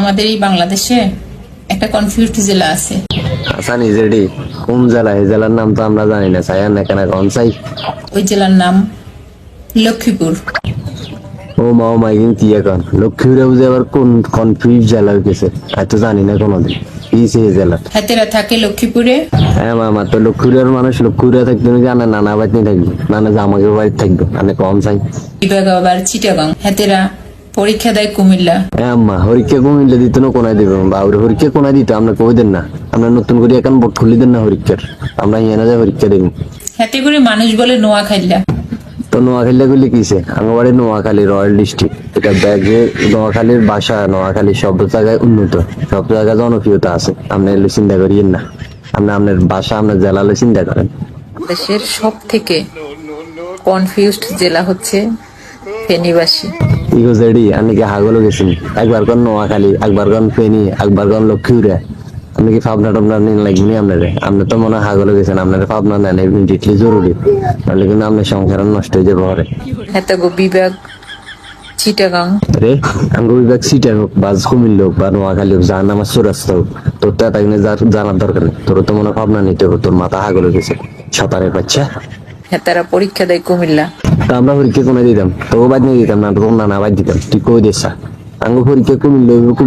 আমাদের এই বাংলাদেশে একটা কনফিউজড জেলা আছে। আসানি জেডি কোন জেলা? এই জেলার নাম তো আমরা জানি না, চাই না কেন কোন চাই? ওই জেলার নাম লক্ষ্মীপুর। ও মা কিন্তু এখন লক্ষ্মীপুরে বুঝে আবার কোন কনফিউজ জেলা হয়েছে, এত জানি না কোনোদিন কি সে জেলা। হাতেরা থাকে লক্ষ্মীপুরে। হ্যাঁ মামা, তো লক্ষ্মীপুরের মানুষ লক্ষ্মীপুরে থাকবে নাকি? আনা নানা বাড়িতে থাকবে, নানা জামাকে বাড়িতে থাকবে, মানে কম চাই। বিভাগ আবার চিটাগাং। হাতেরা পরীক্ষা দেয় কুমিল্লা। হ্যাঁ আম্মা, হরিকে কুমিল্লা দিত না, কোনায় দিবে বাবুরে হরিকে কোনায় দিত, আমরা কই দেন না, আমরা নতুন করে এখন বোর্ড খুলি দেন না হরিকের, আমরা ইয়ে না যায় হরিকা দেব। হাতে করে মানুষ বলে নোয়া খাইলা। তো নোয়াখালী গুলি কিসে? আঙ্গবাড়ি নোয়াখালী রয়্যাল ডিস্ট্রিক্ট, এটা ব্যাগে নোয়াখালীর ভাষা, নোয়াখালী সব জায়গায় উন্নত, সব জায়গায় জনপ্রিয়তা আছে। আপনি এগুলো চিন্তা করিয়েন না, আপনি আপনার ভাষা আপনার জেলালে চিন্তা করেন। দেশের সব থেকে কনফিউজড জেলা হচ্ছে ফেনীবাসী। ইগো জেডি আপনি কি হাগলো গেছেন? একবার কোন নোয়াখালী, একবার কোন ফেনী, একবার কোন লক্ষ্মীপুরে, আপনি কি ভাবনা টাবনা নিন লাগবে আপনারে? আপনি তো মনে হয় হাগলো গেছেন, আপনার ভাবনা নেন ইমিডিয়েটলি জরুরি, নাহলে কিন্তু আপনার সংসার নষ্ট হয়ে যাবে পরে। হাতাগো বিভাগ চিটাগাং। রে আঙ্গু বিভাগ সিটার হোক বা কুমিল্লা হোক বা নোয়াখালী হোক, যার নাম সুরাস্তা হোক, তোর তো এটা কিন্তু জানার দরকার নেই, তোর তো মনে ভাবনা নিতে হবে, তোর মাথা হাগলো গেছে সাঁতারের বাচ্চা। হাতারা পরীক্ষা দেয় কুমিল্লা। তা আমরা পরীক্ষা কোনে দিতাম, তোকে বাদ নিয়ে দিতাম না, তোকে নানা বাদ দিতাম, তুই কই দিস? আঙ্গু পরীক্ষা কুমিল্লা